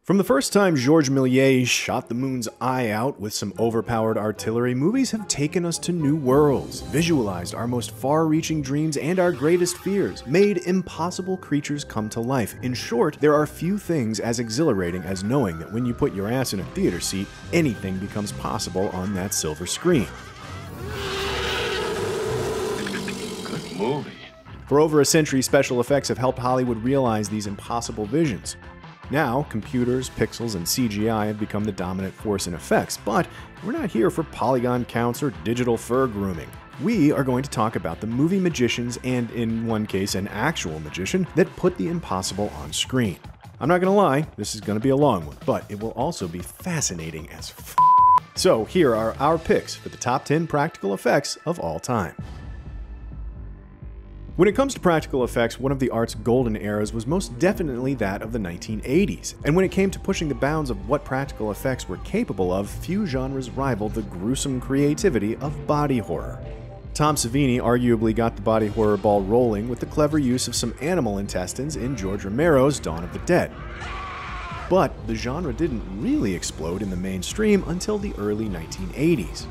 From the first time Georges Melies shot the moon's eye out with some overpowered artillery, movies have taken us to new worlds, visualized our most far-reaching dreams and our greatest fears, made impossible creatures come to life. In short, there are few things as exhilarating as knowing that when you put your ass in a theater seat, anything becomes possible on that silver screen. Good movie. For over a century, special effects have helped Hollywood realize these impossible visions. Now, computers, pixels, and CGI have become the dominant force in effects, but we're not here for polygon counts or digital fur grooming. We are going to talk about the movie magicians and, in one case, an actual magician that put the impossible on screen. I'm not gonna lie, this is gonna be a long one, but it will also be fascinating as f***. So here are our picks for the top 10 practical effects of all time. When it comes to practical effects, one of the art's golden eras was most definitely that of the 1980s. And when it came to pushing the bounds of what practical effects were capable of, few genres rivaled the gruesome creativity of body horror. Tom Savini arguably got the body horror ball rolling with the clever use of some animal intestines in George Romero's Dawn of the Dead. But the genre didn't really explode in the mainstream until the early 1980s.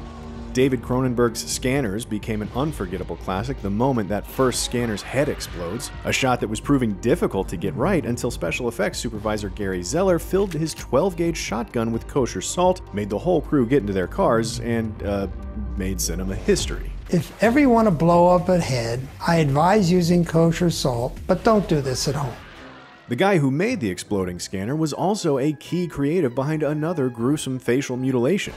David Cronenberg's Scanners became an unforgettable classic the moment that first scanner's head explodes, a shot that was proving difficult to get right until special effects supervisor Gary Zeller filled his 12-gauge shotgun with kosher salt, made the whole crew get into their cars, and, made cinema history. If ever you want to blow up a head, I advise using kosher salt, but don't do this at home. The guy who made the exploding scanner was also a key creative behind another gruesome facial mutilation.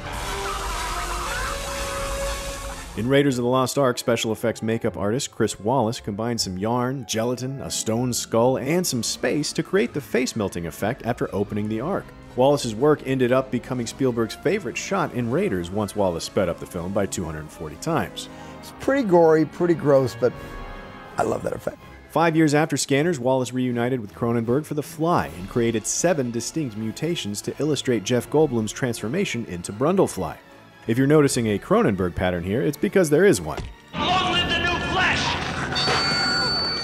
In Raiders of the Lost Ark, special effects makeup artist Chris Wallace combined some yarn, gelatin, a stone skull, and some space to create the face-melting effect after opening the Ark. Wallace's work ended up becoming Spielberg's favorite shot in Raiders once Wallace sped up the film by 240 times. It's pretty gory, pretty gross, but I love that effect. 5 years after Scanners, Wallace reunited with Cronenberg for The Fly and created 7 distinct mutations to illustrate Jeff Goldblum's transformation into Brundlefly. If you're noticing a Cronenberg pattern here, it's because there is one. Long live the new flesh!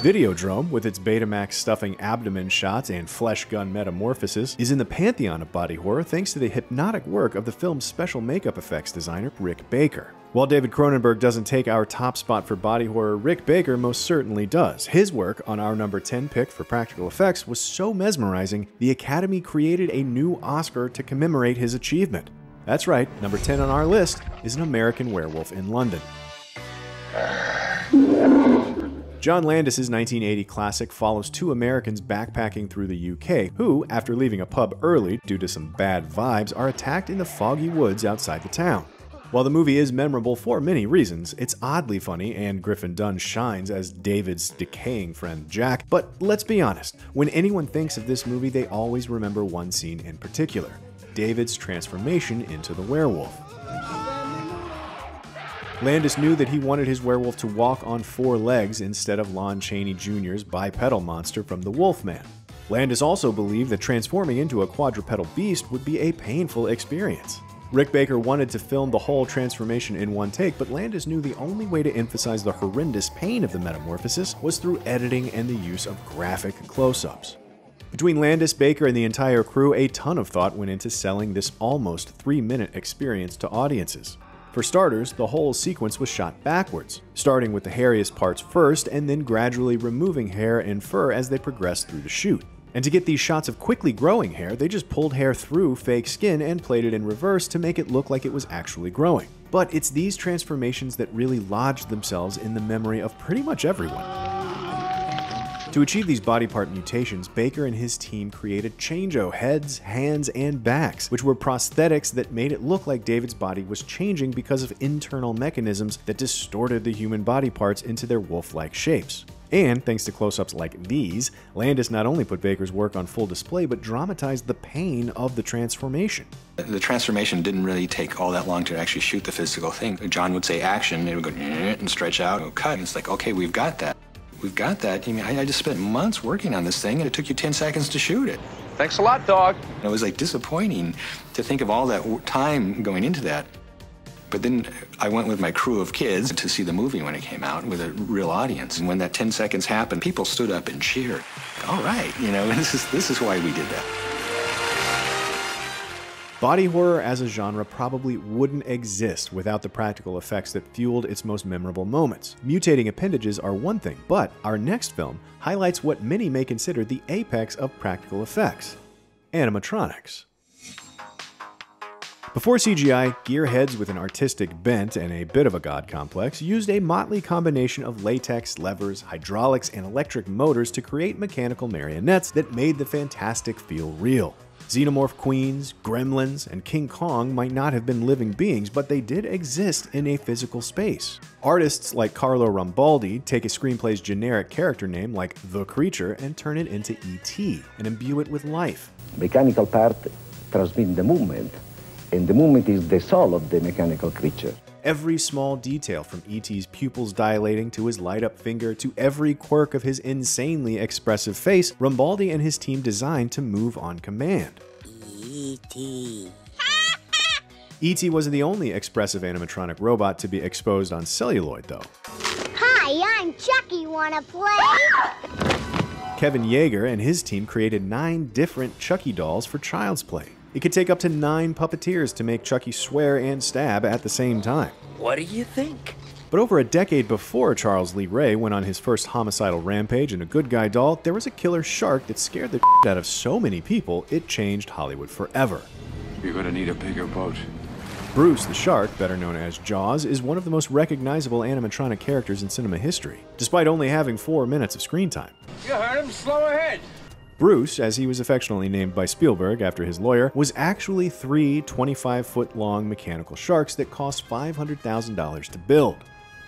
Videodrome, with its Betamax stuffing abdomen shots and flesh gun metamorphosis, is in the pantheon of body horror thanks to the hypnotic work of the film's special makeup effects designer, Rick Baker. While David Cronenberg doesn't take our top spot for body horror, Rick Baker most certainly does. His work on our number 10 pick for practical effects was so mesmerizing, the Academy created a new Oscar to commemorate his achievement. That's right, number 10 on our list is An American Werewolf in London. John Landis's 1980 classic follows 2 Americans backpacking through the UK who, after leaving a pub early due to some bad vibes, are attacked in the foggy woods outside the town. While the movie is memorable for many reasons, it's oddly funny and Griffin Dunne shines as David's decaying friend Jack, but let's be honest, when anyone thinks of this movie they always remember one scene in particular. David's transformation into the werewolf. Landis knew that he wanted his werewolf to walk on 4 legs instead of Lon Chaney Jr.'s bipedal monster from The Wolfman. Landis also believed that transforming into a quadrupedal beast would be a painful experience. Rick Baker wanted to film the whole transformation in one take, but Landis knew the only way to emphasize the horrendous pain of the metamorphosis was through editing and the use of graphic close-ups. Between Landis, Baker, and the entire crew, a ton of thought went into selling this almost 3-minute experience to audiences. For starters, the whole sequence was shot backwards, starting with the hairiest parts first and then gradually removing hair and fur as they progressed through the shoot. And to get these shots of quickly growing hair, they just pulled hair through fake skin and played it in reverse to make it look like it was actually growing. But it's these transformations that really lodged themselves in the memory of pretty much everyone. To achieve these body part mutations, Baker and his team created changeo heads, hands, and backs, which were prosthetics that made it look like David's body was changing because of internal mechanisms that distorted the human body parts into their wolf-like shapes. And thanks to close-ups like these, Landis not only put Baker's work on full display, but dramatized the pain of the transformation. The transformation didn't really take all that long to actually shoot the physical thing. John would say action, it would go and stretch out, and cut, and it's like, okay, we've got that. We've got that. I mean, I just spent months working on this thing, and it took you 10 seconds to shoot it. Thanks a lot, dog. It was like disappointing to think of all that time going into that. But then I went with my crew of kids to see the movie when it came out with a real audience. And when that 10 seconds happened, people stood up and cheered. All right, you know, this is why we did that. Body horror as a genre probably wouldn't exist without the practical effects that fueled its most memorable moments. Mutating appendages are one thing, but our next film highlights what many may consider the apex of practical effects: animatronics. Before CGI, gearheads with an artistic bent and a bit of a god complex used a motley combination of latex, levers, hydraulics, and electric motors to create mechanical marionettes that made the fantastic feel real. Xenomorph queens, gremlins, and King Kong might not have been living beings, but they did exist in a physical space. Artists like Carlo Rambaldi take a screenplay's generic character name like The Creature and turn it into E.T. and imbue it with life. Mechanical part transmits the movement, and the movement is the soul of the mechanical creature. Every small detail, from E.T.'s pupils dilating to his light-up finger to every quirk of his insanely expressive face, Rambaldi and his team designed to move on command. E.T. E.T. wasn't the only expressive animatronic robot to be exposed on celluloid, though. Hi, I'm Chucky. Wanna play? Kevin Yeager and his team created 9 different Chucky dolls for child's play. It could take up to 9 puppeteers to make Chucky swear and stab at the same time. What do you think? But over a decade before Charles Lee Ray went on his first homicidal rampage in a good guy doll, there was a killer shark that scared the shit out of so many people, it changed Hollywood forever. You're gonna need a bigger boat. Bruce the Shark, better known as Jaws, is one of the most recognizable animatronic characters in cinema history, despite only having 4 minutes of screen time. You heard him, slow ahead. Bruce, as he was affectionately named by Spielberg after his lawyer, was actually 3 25-foot-long mechanical sharks that cost $500,000 to build.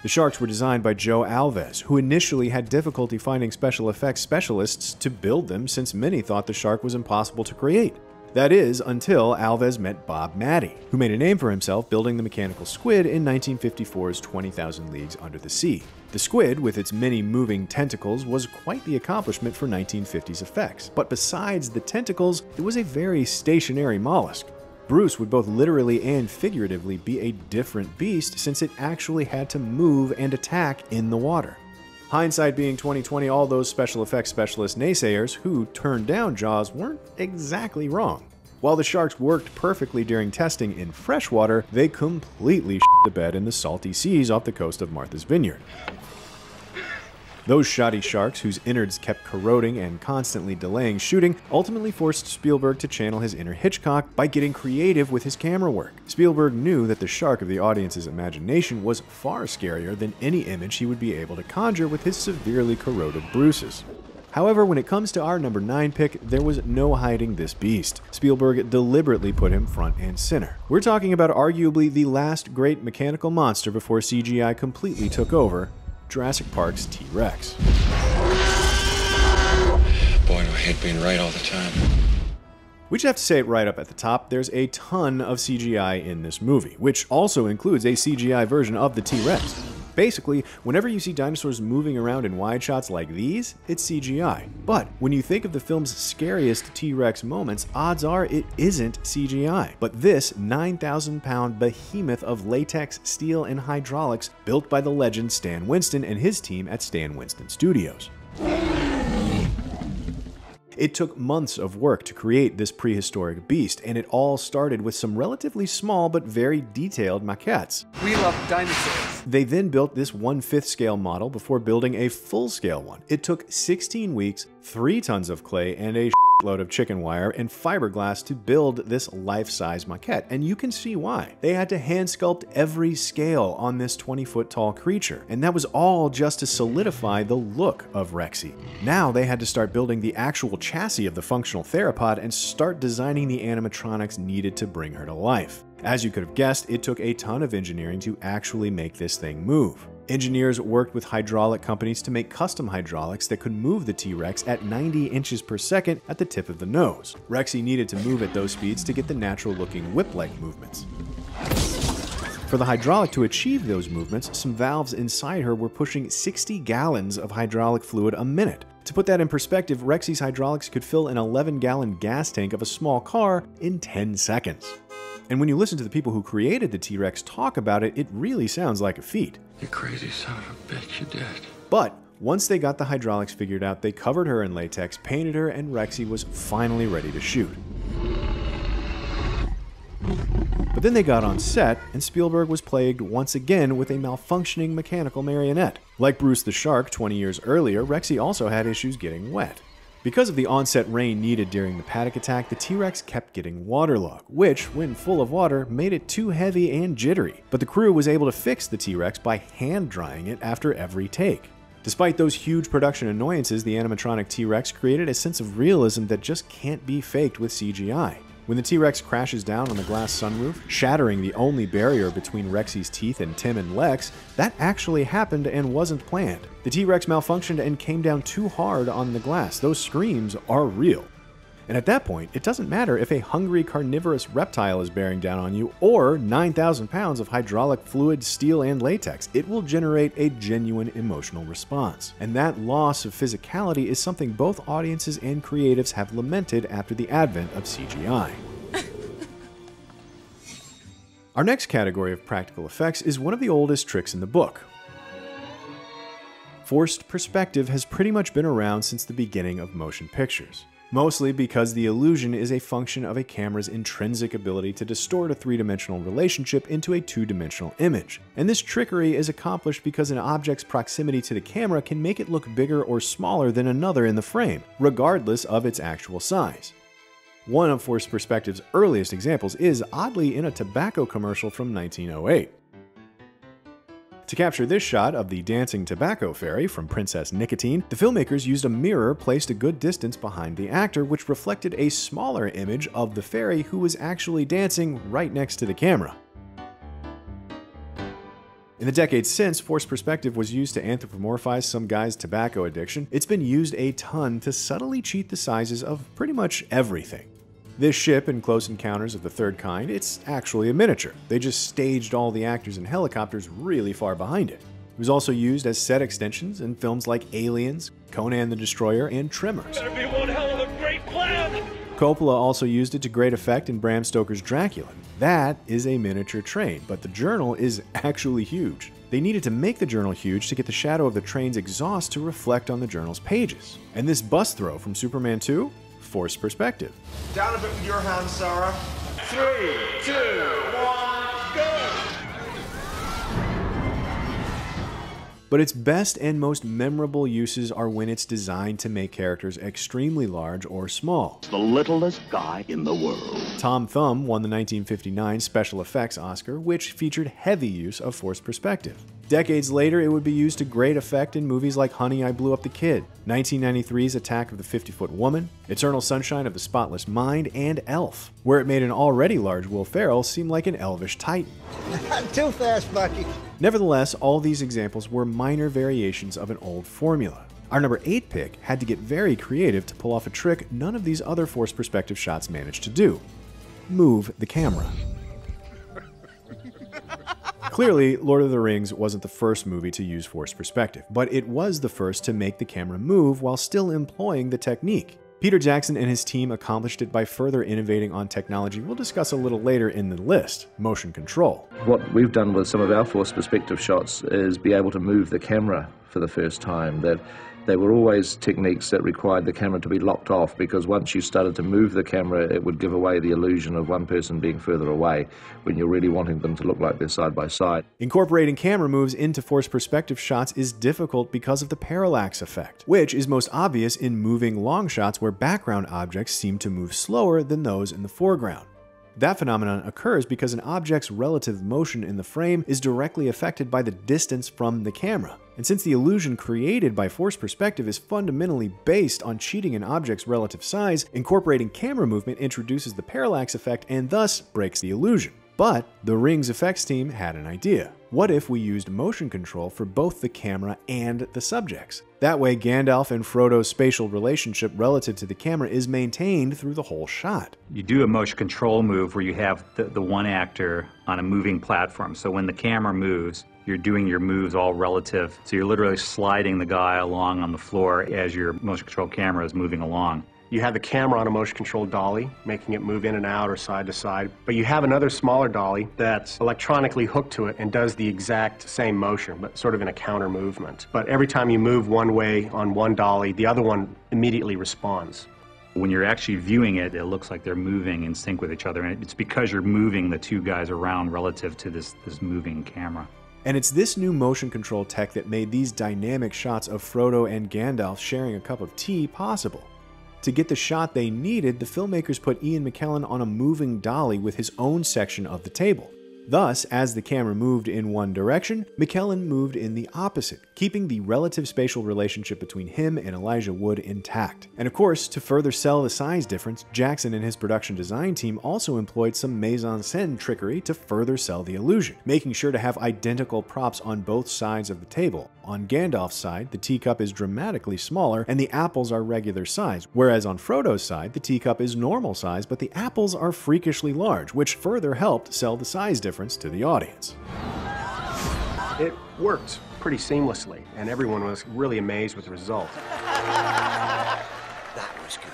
The sharks were designed by Joe Alves, who initially had difficulty finding special effects specialists to build them since many thought the shark was impossible to create. That is, until Alves met Bob Matty, who made a name for himself building the mechanical squid in 1954's 20,000 Leagues Under the Sea. The squid, with its many moving tentacles, was quite the accomplishment for 1950s effects, but besides the tentacles, it was a very stationary mollusk. Bruce would both literally and figuratively be a different beast since it actually had to move and attack in the water. Hindsight being 2020, all those special effects specialist naysayers who turned down Jaws weren't exactly wrong. While the sharks worked perfectly during testing in freshwater, they completely shit the bed in the salty seas off the coast of Martha's Vineyard. Those shoddy sharks, whose innards kept corroding and constantly delaying shooting, ultimately forced Spielberg to channel his inner Hitchcock by getting creative with his camera work. Spielberg knew that the shark of the audience's imagination was far scarier than any image he would be able to conjure with his severely corroded Bruces. However, when it comes to our number 9 pick, there was no hiding this beast. Spielberg deliberately put him front and center. We're talking about arguably the last great mechanical monster before CGI completely took over: Jurassic Park's T-Rex. Boy, do I hate being right all the time. We just have to say it right up at the top, there's a ton of CGI in this movie, which also includes a CGI version of the T-Rex. Basically, whenever you see dinosaurs moving around in wide shots like these, it's CGI. But when you think of the film's scariest T-Rex moments, odds are it isn't CGI. But this 9,000-pound behemoth of latex, steel, and hydraulics built by the legend Stan Winston and his team at Stan Winston Studios. It took months of work to create this prehistoric beast, and it all started with some relatively small but very detailed maquettes. We love dinosaurs. They then built this 1/5 scale model before building a full-scale one. It took 16 weeks, 3 tons of clay, and a load of chicken wire and fiberglass to build this life-size maquette, and you can see why. They had to hand sculpt every scale on this 20-foot tall creature, and that was all just to solidify the look of Rexy. Now they had to start building the actual chassis of the functional theropod and start designing the animatronics needed to bring her to life. As you could have guessed, it took a ton of engineering to actually make this thing move. Engineers worked with hydraulic companies to make custom hydraulics that could move the T-Rex at 90 inches per second at the tip of the nose. Rexy needed to move at those speeds to get the natural-looking whip-like movements. For the hydraulic to achieve those movements, some valves inside her were pushing 60 gallons of hydraulic fluid a minute. To put that in perspective, Rexy's hydraulics could fill an 11-gallon gas tank of a small car in 10 seconds. And when you listen to the people who created the T-Rex talk about it, it really sounds like a feat. You crazy son of a bitch, you did. But once they got the hydraulics figured out, they covered her in latex, painted her, and Rexy was finally ready to shoot. Then they got on set, and Spielberg was plagued once again with a malfunctioning mechanical marionette. Like Bruce the Shark 20 years earlier, Rexy also had issues getting wet. Because of the onset rain needed during the panic attack, the T-Rex kept getting waterlogged, which, when full of water, made it too heavy and jittery. But the crew was able to fix the T-Rex by hand drying it after every take. Despite those huge production annoyances, the animatronic T-Rex created a sense of realism that just can't be faked with CGI. When the T-Rex crashes down on the glass sunroof, shattering the only barrier between Rexy's teeth and Tim and Lex, that actually happened and wasn't planned. The T-Rex malfunctioned and came down too hard on the glass. Those screams are real. And at that point, it doesn't matter if a hungry carnivorous reptile is bearing down on you or 9,000 pounds of hydraulic fluid, steel, and latex. It will generate a genuine emotional response. And that loss of physicality is something both audiences and creatives have lamented after the advent of CGI. Our next category of practical effects is one of the oldest tricks in the book. Forced perspective has pretty much been around since the beginning of motion pictures. Mostly because the illusion is a function of a camera's intrinsic ability to distort a three-dimensional relationship into a two-dimensional image. And this trickery is accomplished because an object's proximity to the camera can make it look bigger or smaller than another in the frame, regardless of its actual size. One of forced perspective's earliest examples is, oddly, in a tobacco commercial from 1908. To capture this shot of the dancing tobacco fairy from Princess Nicotine, the filmmakers used a mirror placed a good distance behind the actor, which reflected a smaller image of the fairy who was actually dancing right next to the camera. In the decades since forced perspective was used to anthropomorphize some guy's tobacco addiction, it's been used a ton to subtly cheat the sizes of pretty much everything. This ship in Close Encounters of the Third Kind, it's actually a miniature. They just staged all the actors and helicopters really far behind it. It was also used as set extensions in films like Aliens, Conan the Destroyer, and Tremors. That'd be one hell of a great plan! Coppola also used it to great effect in Bram Stoker's Dracula. That is a miniature train, but the journal is actually huge. They needed to make the journal huge to get the shadow of the train's exhaust to reflect on the journal's pages. And this bus throw from Superman 2? Forced perspective. Down a bit with your hands, Sarah. 3, 2, 1, go! But its best and most memorable uses are when it's designed to make characters extremely large or small. The littlest guy in the world. Tom Thumb won the 1959 Special Effects Oscar, which featured heavy use of forced perspective. Decades later, it would be used to great effect in movies like Honey, I Blew Up the Kid, 1993's Attack of the 50-Foot Woman, Eternal Sunshine of the Spotless Mind, and Elf, where it made an already large Will Ferrell seem like an elvish titan. Too fast, Bucky. Nevertheless, all these examples were minor variations of an old formula. Our number 8 pick had to get very creative to pull off a trick none of these other forced perspective shots managed to do. Move the camera. Clearly, Lord of the Rings wasn't the first movie to use forced perspective, but it was the first to make the camera move while still employing the technique. Peter Jackson and his team accomplished it by further innovating on technology we'll discuss a little later in the list, motion control. What we've done with some of our forced perspective shots is be able to move the camera for the first time. That they were always techniques that required the camera to be locked off, because once you started to move the camera, it would give away the illusion of one person being further away when you're really wanting them to look like they're side by side. Incorporating camera moves into forced perspective shots is difficult because of the parallax effect, which is most obvious in moving long shots where background objects seem to move slower than those in the foreground. That phenomenon occurs because an object's relative motion in the frame is directly affected by the distance from the camera. And since the illusion created by forced perspective is fundamentally based on cheating an object's relative size, incorporating camera movement introduces the parallax effect and thus breaks the illusion. But the Rings effects team had an idea. What if we used motion control for both the camera and the subjects? That way, Gandalf and Frodo's spatial relationship relative to the camera is maintained through the whole shot. You do a motion control move where you have the one actor on a moving platform. So when the camera moves, you're doing your moves all relative. So you're literally sliding the guy along on the floor as your motion control camera is moving along. You have the camera on a motion-controlled dolly, making it move in and out or side to side. But you have another smaller dolly that's electronically hooked to it and does the exact same motion, but sort of in a counter movement. But every time you move one way on one dolly, the other one immediately responds. When you're actually viewing it, it looks like they're moving in sync with each other, and it's because you're moving the two guys around relative to this moving camera. And it's this new motion control tech that made these dynamic shots of Frodo and Gandalf sharing a cup of tea possible. To get the shot they needed, the filmmakers put Ian McKellen on a moving dolly with his own section of the table. Thus, as the camera moved in one direction, McKellen moved in the opposite, keeping the relative spatial relationship between him and Elijah Wood intact. And of course, to further sell the size difference, Jackson and his production design team also employed some mise-en-scène trickery to further sell the illusion, making sure to have identical props on both sides of the table. On Gandalf's side, the teacup is dramatically smaller and the apples are regular size, whereas on Frodo's side, the teacup is normal size but the apples are freakishly large, which further helped sell the size difference to the audience. It worked pretty seamlessly, and everyone was really amazed with the result. That was good.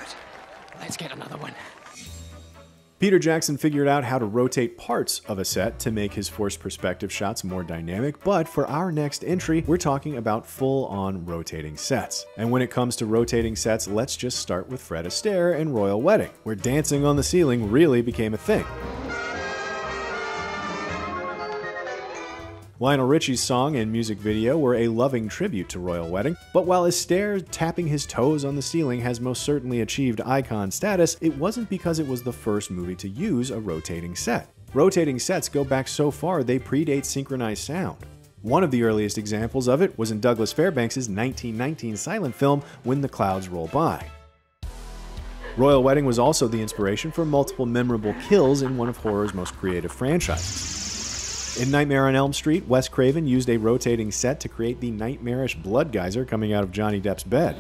Let's get another one. Peter Jackson figured out how to rotate parts of a set to make his forced perspective shots more dynamic, but for our next entry, we're talking about full-on rotating sets. And when it comes to rotating sets, let's just start with Fred Astaire and Royal Wedding, where dancing on the ceiling really became a thing. Lionel Richie's song and music video were a loving tribute to Royal Wedding, but while Astaire tapping his toes on the ceiling has most certainly achieved icon status, it wasn't because it was the first movie to use a rotating set. Rotating sets go back so far they predate synchronized sound. One of the earliest examples of it was in Douglas Fairbanks' 1919 silent film When the Clouds Roll By. Royal Wedding was also the inspiration for multiple memorable kills in one of horror's most creative franchises. In Nightmare on Elm Street, Wes Craven used a rotating set to create the nightmarish blood geyser coming out of Johnny Depp's bed.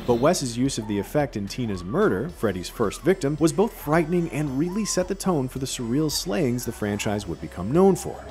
But Wes's use of the effect in Tina's Murder, Freddy's first victim, was both frightening and really set the tone for the surreal slayings the franchise would become known for.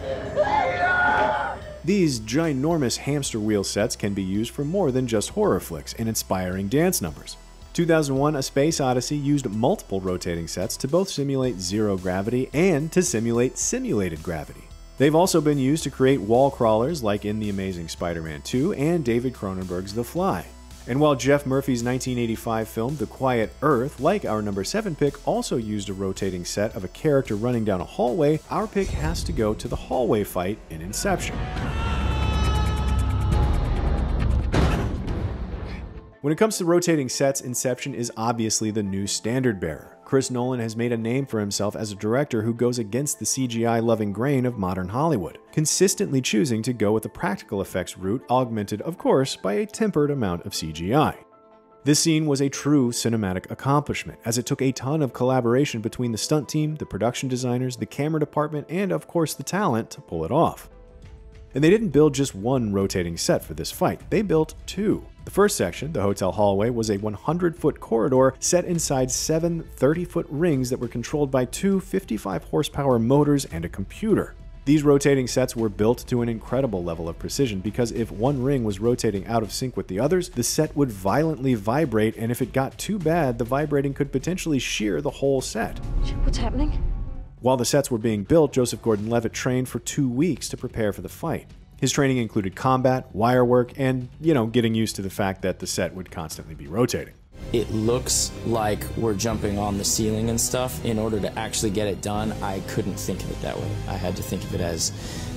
These ginormous hamster wheel sets can be used for more than just horror flicks and inspiring dance numbers. 2001: A Space Odyssey used multiple rotating sets to both simulate zero gravity and to simulate simulated gravity. They've also been used to create wall crawlers like in The Amazing Spider-Man 2 and David Cronenberg's The Fly. And while Jeff Murphy's 1985 film The Quiet Earth, like our number 7 pick, also used a rotating set of a character running down a hallway, our pick has to go to the hallway fight in Inception. When it comes to rotating sets, Inception is obviously the new standard bearer. Chris Nolan has made a name for himself as a director who goes against the CGI-loving grain of modern Hollywood, consistently choosing to go with the practical effects route, augmented, of course, by a tempered amount of CGI. This scene was a true cinematic accomplishment, as it took a ton of collaboration between the stunt team, the production designers, the camera department, and of course the talent to pull it off. And they didn't build just one rotating set for this fight, they built two. The first section, the hotel hallway, was a 100-foot corridor set inside 7 30-foot rings that were controlled by 2 55-horsepower motors and a computer. These rotating sets were built to an incredible level of precision because if one ring was rotating out of sync with the others, the set would violently vibrate, and if it got too bad, the vibrating could potentially shear the whole set. What's happening? While the sets were being built, Joseph Gordon-Levitt trained for 2 weeks to prepare for the fight. His training included combat, wire work, and, getting used to the fact that the set would constantly be rotating. It looks like we're jumping on the ceiling and stuff. In order to actually get it done, I couldn't think of it that way. I had to think of it as,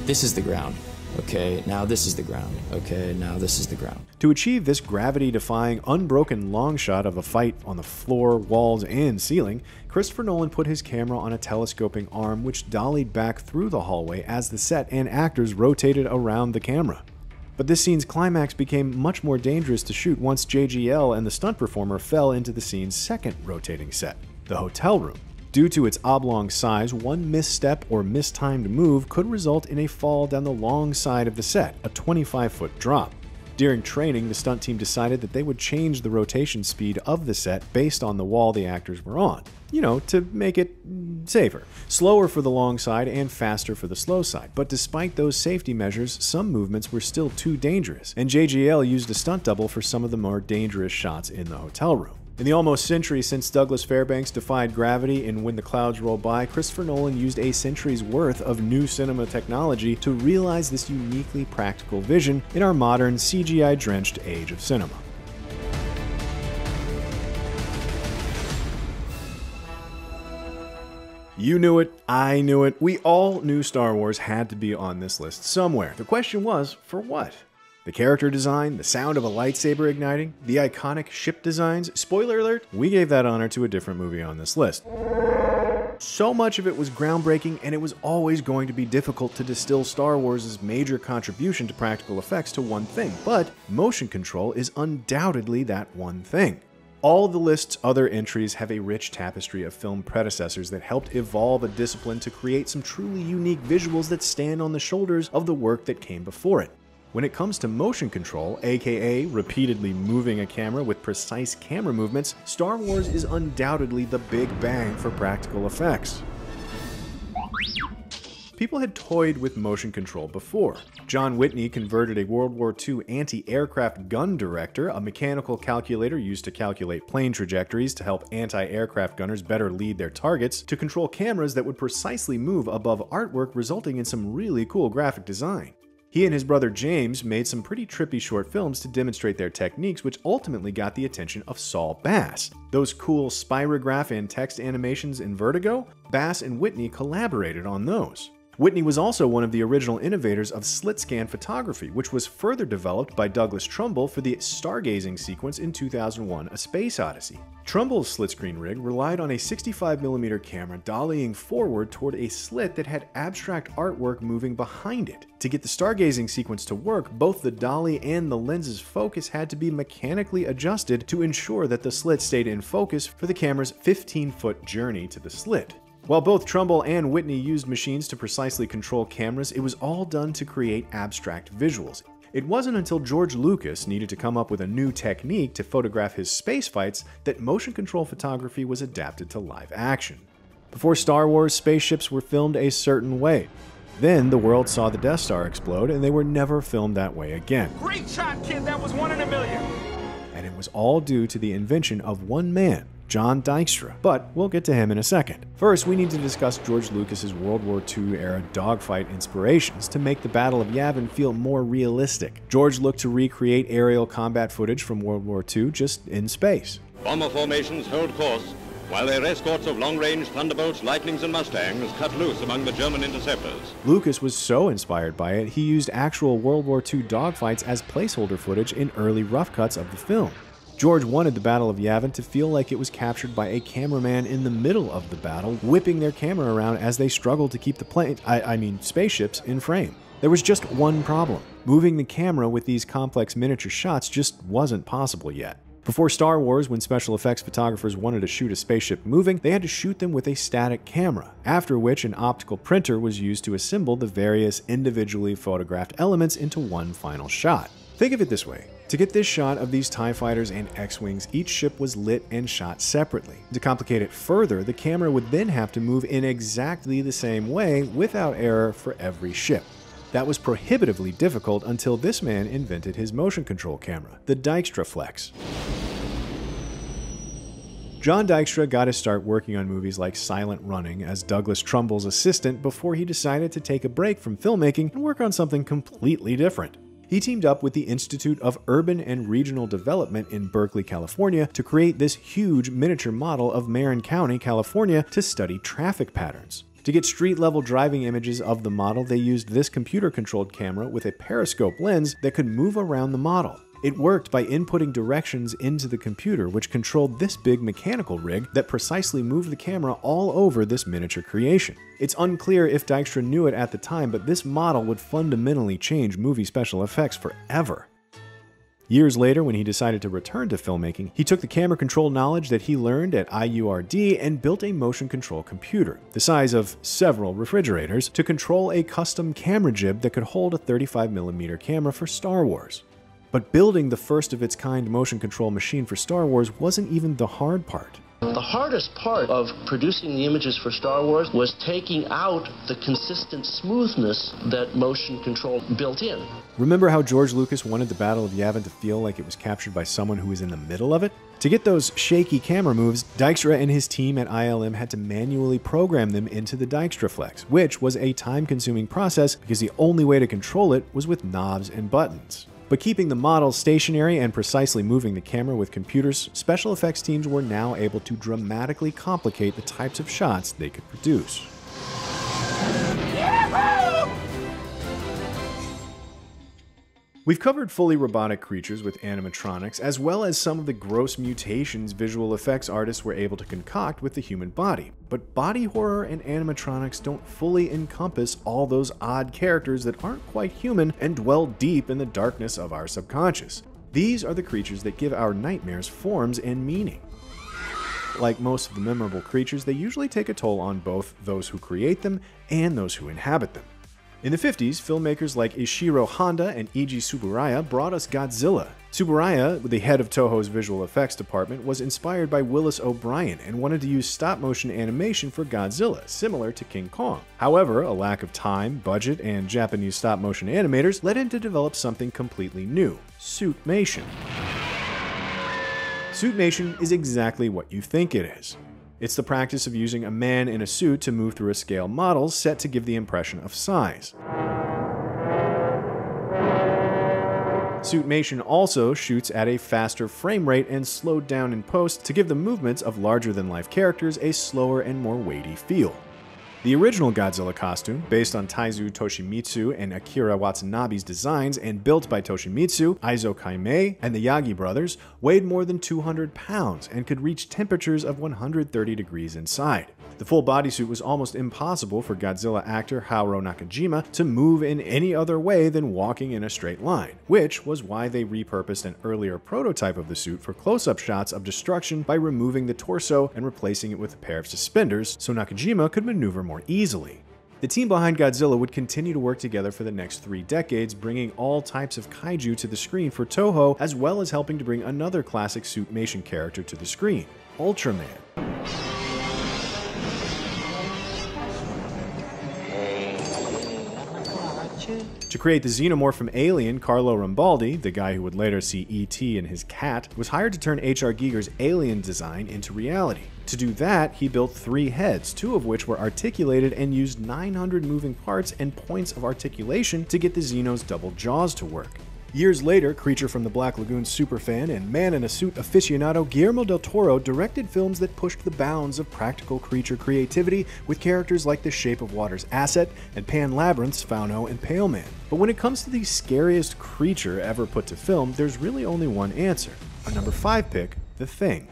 this is the ground. Okay, now this is the ground. Okay, now this is the ground. To achieve this gravity-defying, unbroken long shot of a fight on the floor, walls, and ceiling, Christopher Nolan put his camera on a telescoping arm which dollied back through the hallway as the set and actors rotated around the camera. But this scene's climax became much more dangerous to shoot once JGL and the stunt performer fell into the scene's second rotating set, the hotel room. Due to its oblong size, one misstep or mistimed move could result in a fall down the long side of the set, a 25-foot drop. During training, the stunt team decided that they would change the rotation speed of the set based on the wall the actors were on, to make it safer. Slower for the long side and faster for the slow side. But despite those safety measures, some movements were still too dangerous, and JGL used a stunt double for some of the more dangerous shots in the hotel room. In the almost century since Douglas Fairbanks defied gravity in When the Clouds Roll By, Christopher Nolan used a century's worth of new cinema technology to realize this uniquely practical vision in our modern CGI-drenched age of cinema. You knew it, I knew it, we all knew Star Wars had to be on this list somewhere. The question was, for what? The character design, the sound of a lightsaber igniting, the iconic ship designs. Spoiler alert, we gave that honor to a different movie on this list. So much of it was groundbreaking, and it was always going to be difficult to distill Star Wars' major contribution to practical effects to one thing, but motion control is undoubtedly that one thing. All of the list's other entries have a rich tapestry of film predecessors that helped evolve a discipline to create some truly unique visuals that stand on the shoulders of the work that came before it. When it comes to motion control, aka repeatedly moving a camera with precise camera movements, Star Wars is undoubtedly the big bang for practical effects. People had toyed with motion control before. John Whitney converted a World War II anti-aircraft gun director, a mechanical calculator used to calculate plane trajectories to help anti-aircraft gunners better lead their targets, to control cameras that would precisely move above artwork, resulting in some really cool graphic design. He and his brother James made some pretty trippy short films to demonstrate their techniques, which ultimately got the attention of Saul Bass. Those cool spirograph and text animations in Vertigo? Bass and Whitney collaborated on those. Whitney was also one of the original innovators of slit-scan photography, which was further developed by Douglas Trumbull for the stargazing sequence in 2001: A Space Odyssey. Trumbull's slit-screen rig relied on a 65mm camera dollying forward toward a slit that had abstract artwork moving behind it. To get the stargazing sequence to work, both the dolly and the lens's focus had to be mechanically adjusted to ensure that the slit stayed in focus for the camera's 15-foot journey to the slit. While both Trumbull and Whitney used machines to precisely control cameras, it was all done to create abstract visuals. It wasn't until George Lucas needed to come up with a new technique to photograph his space fights that motion control photography was adapted to live action. Before Star Wars, spaceships were filmed a certain way. Then the world saw the Death Star explode, and they were never filmed that way again. Great shot, kid! That was 1 in a million! And it was all due to the invention of one man, John Dykstra, but we'll get to him in a second. First, we need to discuss George Lucas's World War II era dogfight inspirations to make the Battle of Yavin feel more realistic. George looked to recreate aerial combat footage from World War II just in space. Bomber formations hold course, while their escorts of long-range Thunderbolts, Lightnings, and Mustangs cut loose among the German interceptors. Lucas was so inspired by it, he used actual World War II dogfights as placeholder footage in early rough cuts of the film. George wanted the Battle of Yavin to feel like it was captured by a cameraman in the middle of the battle, whipping their camera around as they struggled to keep the spaceships in frame. There was just one problem. Moving the camera with these complex miniature shots just wasn't possible yet. Before Star Wars, when special effects photographers wanted to shoot a spaceship moving, they had to shoot them with a static camera, after which an optical printer was used to assemble the various individually photographed elements into one final shot. Think of it this way. To get this shot of these TIE fighters and X-Wings, each ship was lit and shot separately. To complicate it further, the camera would then have to move in exactly the same way without error for every ship. That was prohibitively difficult until this man invented his motion control camera, the Dykstra Flex. John Dykstra got his start working on movies like Silent Running as Douglas Trumbull's assistant before he decided to take a break from filmmaking and work on something completely different. He teamed up with the Institute of Urban and Regional Development in Berkeley, California to create this huge miniature model of Marin County, California to study traffic patterns. To get street-level driving images of the model, they used this computer-controlled camera with a periscope lens that could move around the model. It worked by inputting directions into the computer, which controlled this big mechanical rig that precisely moved the camera all over this miniature creation. It's unclear if Dykstra knew it at the time, but this model would fundamentally change movie special effects forever. Years later, when he decided to return to filmmaking, he took the camera control knowledge that he learned at IURD and built a motion control computer, the size of several refrigerators, to control a custom camera jib that could hold a 35mm camera for Star Wars. But building the first of its kind motion control machine for Star Wars wasn't even the hard part. The hardest part of producing the images for Star Wars was taking out the consistent smoothness that motion control built in. Remember how George Lucas wanted the Battle of Yavin to feel like it was captured by someone who was in the middle of it? To get those shaky camera moves, Dykstra and his team at ILM had to manually program them into the Dykstra Flex, which was a time-consuming process because the only way to control it was with knobs and buttons. But But keeping the models stationary and precisely moving the camera with computers, special effects teams were now able to dramatically complicate the types of shots they could produce. We've covered fully robotic creatures with animatronics, as well as some of the gross mutations visual effects artists were able to concoct with the human body. But body horror and animatronics don't fully encompass all those odd characters that aren't quite human and dwell deep in the darkness of our subconscious. These are the creatures that give our nightmares forms and meaning. Like most of the memorable creatures, they usually take a toll on both those who create them and those who inhabit them. In the 50s, filmmakers like Ishiro Honda and Eiji Tsuburaya brought us Godzilla. Tsuburaya, the head of Toho's visual effects department, was inspired by Willis O'Brien and wanted to use stop-motion animation for Godzilla, similar to King Kong. However, a lack of time, budget, and Japanese stop-motion animators led him to develop something completely new: suitmation. Suitmation is exactly what you think it is. It's the practice of using a man in a suit to move through a scale model set to give the impression of size. Suitmation also shoots at a faster frame rate and slowed down in post to give the movements of larger-than-life characters a slower and more weighty feel. The original Godzilla costume, based on Taizu Toshimitsu and Akira Watanabe's designs and built by Toshimitsu, Aizo Kaimei, and the Yagi brothers, weighed more than 200 pounds and could reach temperatures of 130 degrees inside. The full bodysuit was almost impossible for Godzilla actor Haruo Nakajima to move in any other way than walking in a straight line, which was why they repurposed an earlier prototype of the suit for close-up shots of destruction by removing the torso and replacing it with a pair of suspenders so Nakajima could maneuver more easily. The team behind Godzilla would continue to work together for the next 3 decades, bringing all types of kaiju to the screen for Toho, as well as helping to bring another classic suitmation character to the screen, Ultraman. To create the xenomorph from Alien, Carlo Rambaldi, the guy who would later see E.T. and his cat, was hired to turn H.R. Giger's Alien design into reality. To do that, he built 3 heads, 2 of which were articulated, and used 900 moving parts and points of articulation to get the Xeno's double jaws to work. Years later, Creature from the Black Lagoon superfan and man-in-a-suit aficionado Guillermo del Toro directed films that pushed the bounds of practical creature creativity with characters like the Shape of Water's Asset and Pan Labyrinth's Fauno and Pale Man. But when it comes to the scariest creature ever put to film, there's really only one answer. Our number 5 pick, The Thing.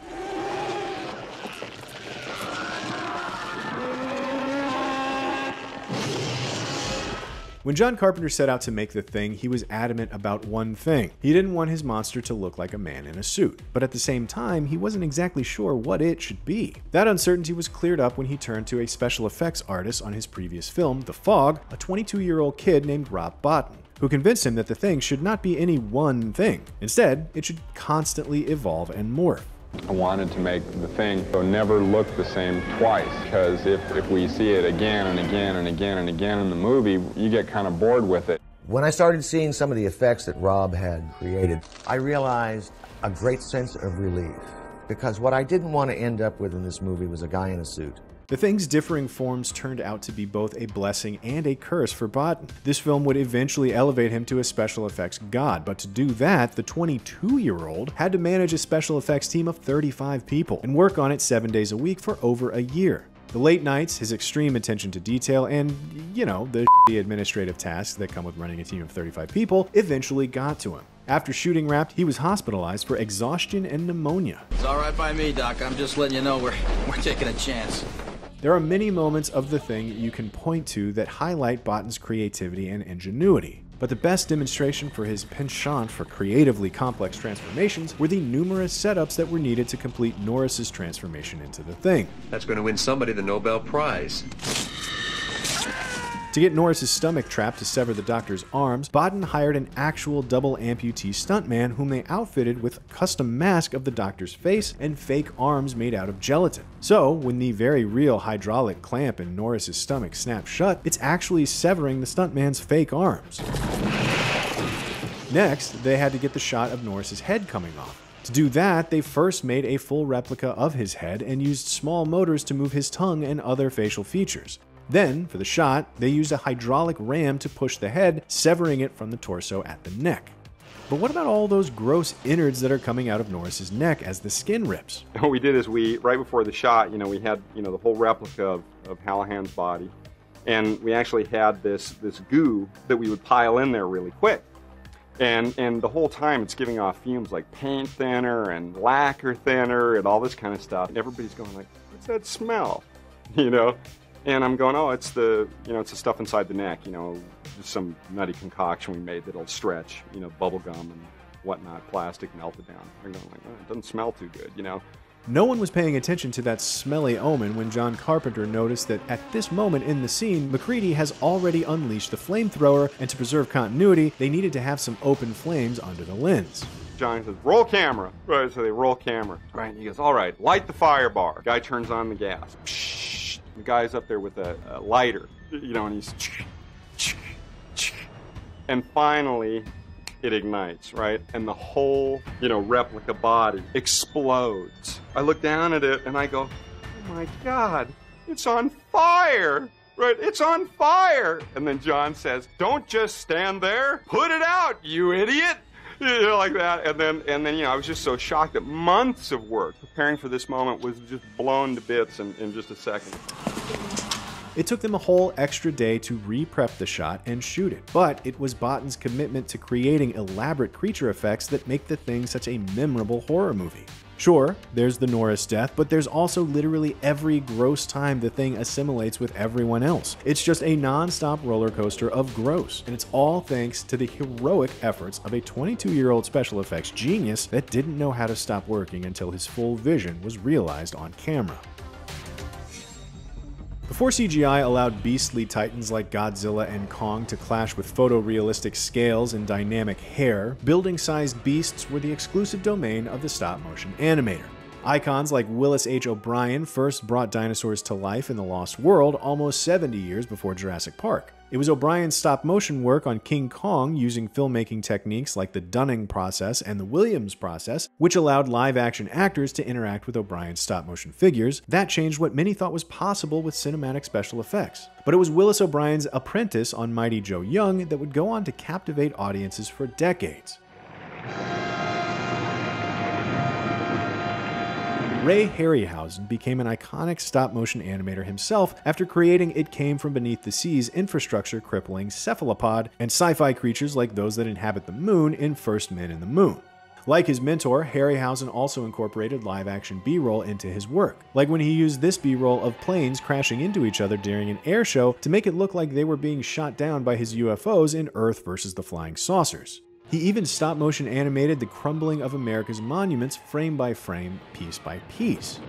When John Carpenter set out to make The Thing, he was adamant about one thing. He didn't want his monster to look like a man in a suit, but at the same time, he wasn't exactly sure what it should be. That uncertainty was cleared up when he turned to a special effects artist on his previous film, The Fog, a 22-year-old kid named Rob Bottin, who convinced him that The Thing should not be any one thing. Instead, it should constantly evolve and morph. I wanted to make The Thing so never look the same twice, because if we see it again and again and again and again in the movie, you get kind of bored with it. When I started seeing some of the effects that Rob had created, I realized a great sense of relief, because what I didn't want to end up with in this movie was a guy in a suit. The Thing's differing forms turned out to be both a blessing and a curse for Bottin. This film would eventually elevate him to a special effects god, but to do that, the 22-year-old had to manage a special effects team of 35 people and work on it 7 days a week for over a year. The late nights, his extreme attention to detail, and, you know, the administrative tasks that come with running a team of 35 people eventually got to him. After shooting wrapped, he was hospitalized for exhaustion and pneumonia. It's all right by me, Doc. I'm just letting you know we're taking a chance. There are many moments of The Thing you can point to that highlight Bottin's creativity and ingenuity, but the best demonstration for his penchant for creatively complex transformations were the numerous setups that were needed to complete Norris's transformation into The Thing. That's going to win somebody the Nobel Prize. To get Norris's stomach trap to sever the doctor's arms, Bottin hired an actual double amputee stuntman whom they outfitted with a custom mask of the doctor's face and fake arms made out of gelatin. So, when the very real hydraulic clamp in Norris's stomach snaps shut, it's actually severing the stuntman's fake arms. Next, they had to get the shot of Norris's head coming off. To do that, they first made a full replica of his head and used small motors to move his tongue and other facial features. Then, for the shot, they used a hydraulic ram to push the head, severing it from the torso at the neck. But what about all those gross innards that are coming out of Norris's neck as the skin rips? What we did is right before the shot, we had, the whole replica of Hallahan's body. And we actually had this goo that we would pile in there really quick. And the whole time it's giving off fumes like paint thinner and lacquer thinner and all this kind of stuff. And everybody's going like, what's that smell? And I'm going, oh, it's the stuff inside the neck, just some nutty concoction we made that'll stretch, bubble gum and whatnot, plastic melted down. I'm going like, oh, it doesn't smell too good, No one was paying attention to that smelly omen when John Carpenter noticed that at this moment in the scene, MacReady has already unleashed the flamethrower, and to preserve continuity, they needed to have some open flames under the lens. John says, roll camera. Right, so they roll camera. Right, and he goes, all right, light the fire bar. Guy turns on the gas. Psh, the guy's up there with a lighter, and he's... And finally, it ignites, right? And the whole, replica body explodes. I look down at it and I go, oh my God, it's on fire, right? It's on fire. And then John says, don't just stand there, put it out, you idiot. Like that. And then, I was just so shocked that months of work preparing for this moment was just blown to bits in just a second. It took them a whole extra day to re-prep the shot and shoot it, but it was Botton's commitment to creating elaborate creature effects that make the thing such a memorable horror movie. Sure, there's the Norris death, but there's also literally every gross time the thing assimilates with everyone else. It's just a non-stop roller coaster of gross, and it's all thanks to the heroic efforts of a 22-year-old special effects genius that didn't know how to stop working until his full vision was realized on camera. Before CGI allowed beastly titans like Godzilla and Kong to clash with photorealistic scales and dynamic hair, building-sized beasts were the exclusive domain of the stop-motion animator. Icons like Willis H. O'Brien first brought dinosaurs to life in The Lost World almost 70 years before Jurassic Park. It was O'Brien's stop-motion work on King Kong using filmmaking techniques like the Dunning process and the Williams process, which allowed live-action actors to interact with O'Brien's stop-motion figures, that changed what many thought was possible with cinematic special effects. But it was Willis O'Brien's apprentice on Mighty Joe Young that would go on to captivate audiences for decades. Ray Harryhausen became an iconic stop-motion animator himself after creating It Came From Beneath the Sea's infrastructure-crippling cephalopod and sci-fi creatures like those that inhabit the moon in First Men in the Moon. Like his mentor, Harryhausen also incorporated live-action B-roll into his work, like when he used this B-roll of planes crashing into each other during an air show to make it look like they were being shot down by his UFOs in Earth vs. the Flying Saucers. He even stop-motion animated the crumbling of America's monuments frame by frame, piece by piece.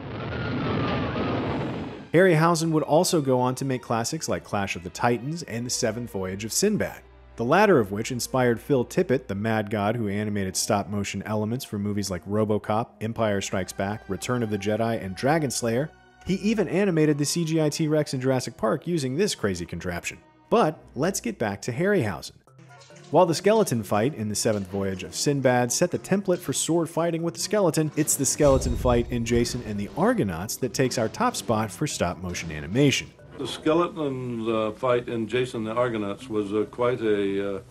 Harryhausen would also go on to make classics like Clash of the Titans and The Seventh Voyage of Sinbad, the latter of which inspired Phil Tippett, the mad god who animated stop-motion elements for movies like RoboCop, Empire Strikes Back, Return of the Jedi, and Dragon Slayer. He even animated the CGI T-Rex in Jurassic Park using this crazy contraption. But let's get back to Harryhausen. While the skeleton fight in The Seventh Voyage of Sinbad set the template for sword fighting with the skeleton, it's the skeleton fight in Jason and the Argonauts that takes our top spot for stop-motion animation. The skeleton fight in Jason and the Argonauts was quite an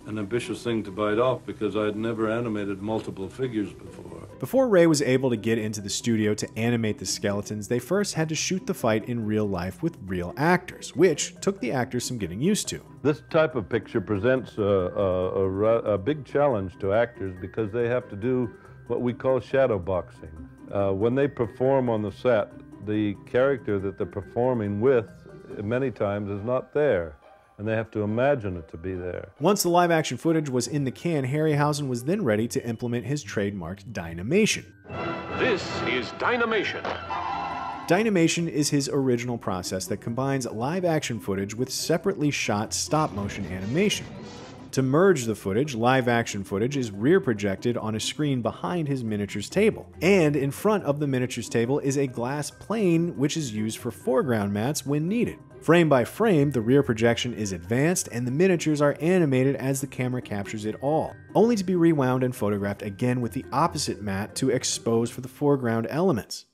ambitious thing to bite off because I had never animated multiple figures before. Before Ray was able to get into the studio to animate the skeletons, they first had to shoot the fight in real life with real actors, which took the actors some getting used to. This type of picture presents a big challenge to actors because they have to do what we call shadow boxing. When they perform on the set, the character that they're performing with many times is not there, and they have to imagine it to be there. Once the live-action footage was in the can, Harryhausen was then ready to implement his trademarked Dynamation. This is Dynamation. Dynamation is his original process that combines live-action footage with separately shot stop-motion animation. To merge the footage, live-action footage is rear-projected on a screen behind his miniatures table. And in front of the miniatures table is a glass plane which is used for foreground mats when needed. Frame by frame, the rear projection is advanced and the miniatures are animated as the camera captures it all, only to be rewound and photographed again with the opposite mat to expose for the foreground elements.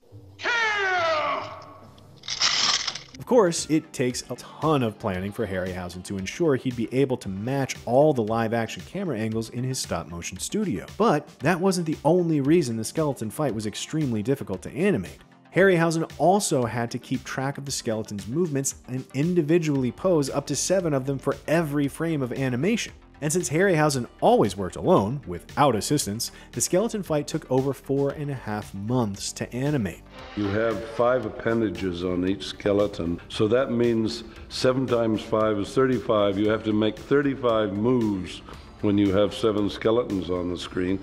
Of course, it takes a ton of planning for Harryhausen to ensure he'd be able to match all the live-action camera angles in his stop-motion studio. But that wasn't the only reason the skeleton fight was extremely difficult to animate. Harryhausen also had to keep track of the skeleton's movements and individually pose up to 7 of them for every frame of animation. And since Harryhausen always worked alone, without assistance, the skeleton fight took over 4.5 months to animate. You have 5 appendages on each skeleton, so that means 7 times 5 is 35. You have to make 35 moves when you have 7 skeletons on the screen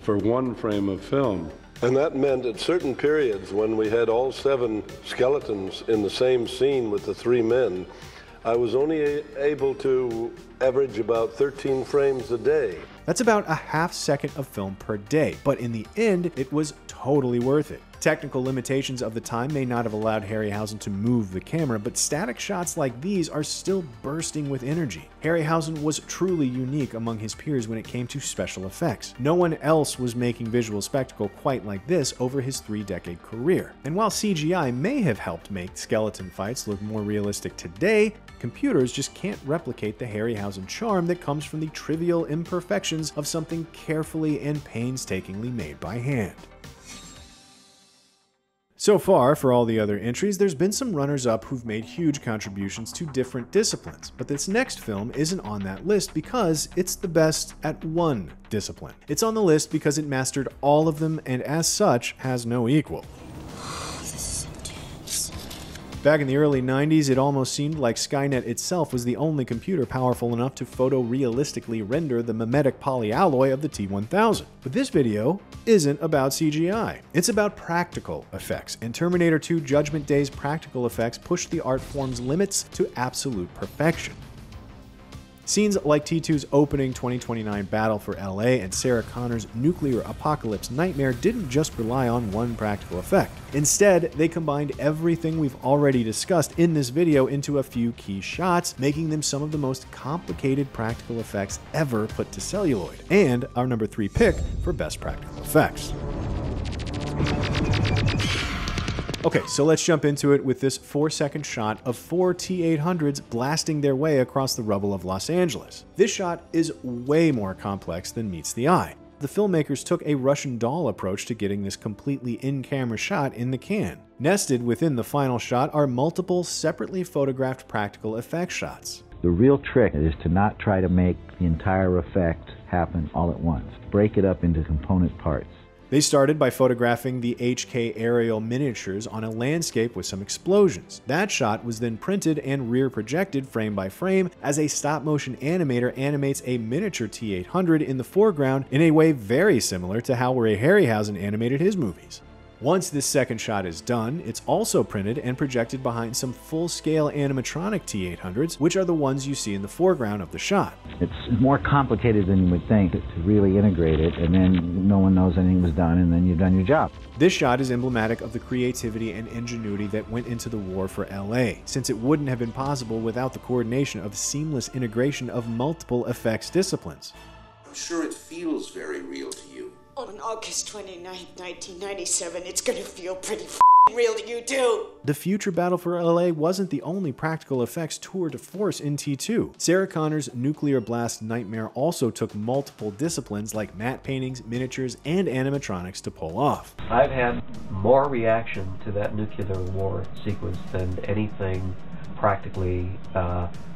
for 1 frame of film. And that meant at certain periods when we had all 7 skeletons in the same scene with the 3 men, I was only able to average about 13 frames a day. That's about a half second of film per day, but in the end, it was totally worth it. Technical limitations of the time may not have allowed Harryhausen to move the camera, but static shots like these are still bursting with energy. Harryhausen was truly unique among his peers when it came to special effects. No one else was making visual spectacle quite like this over his 3-decade career. And while CGI may have helped make skeleton fights look more realistic today, computers just can't replicate the Harryhausen charm that comes from the trivial imperfections of something carefully and painstakingly made by hand. So far, for all the other entries, there's been some runners-up who've made huge contributions to different disciplines, but this next film isn't on that list because it's the best at one discipline. It's on the list because it mastered all of them and as such has no equal. Back in the early 90s, it almost seemed like Skynet itself was the only computer powerful enough to photorealistically render the mimetic polyalloy of the T-1000. But this video isn't about CGI. It's about practical effects, and Terminator 2 Judgment Day's practical effects pushed the art form's limits to absolute perfection. Scenes like T2's opening 2029 battle for LA and Sarah Connor's nuclear apocalypse nightmare didn't just rely on one practical effect. Instead, they combined everything we've already discussed in this video into a few key shots, making them some of the most complicated practical effects ever put to celluloid, and our number 3 pick for best practical effects. Okay, so let's jump into it with this 4-second shot of 4 T-800s blasting their way across the rubble of Los Angeles. This shot is way more complex than meets the eye. The filmmakers took a Russian doll approach to getting this completely in-camera shot in the can. Nested within the final shot are multiple separately photographed practical effects shots. The real trick is to not try to make the entire effect happen all at once. Break it up into component parts. They started by photographing the HK aerial miniatures on a landscape with some explosions. That shot was then printed and rear projected frame by frame as a stop-motion animator animates a miniature T-800 in the foreground in a way very similar to how Ray Harryhausen animated his movies. Once this second shot is done, it's also printed and projected behind some full-scale animatronic T-800s, which are the ones you see in the foreground of the shot. It's more complicated than you would think to really integrate it, and then no one knows anything was done, and then you've done your job. This shot is emblematic of the creativity and ingenuity that went into the war for LA, since it wouldn't have been possible without the coordination of seamless integration of multiple effects disciplines. I'm sure it feels very real to you. On August 29, 1997, it's gonna feel pretty real to you too. The future battle for LA wasn't the only practical effects tour de force in T2. Sarah Connor's nuclear blast nightmare also took multiple disciplines like matte paintings, miniatures, and animatronics to pull off. I've had more reaction to that nuclear war sequence than anything practically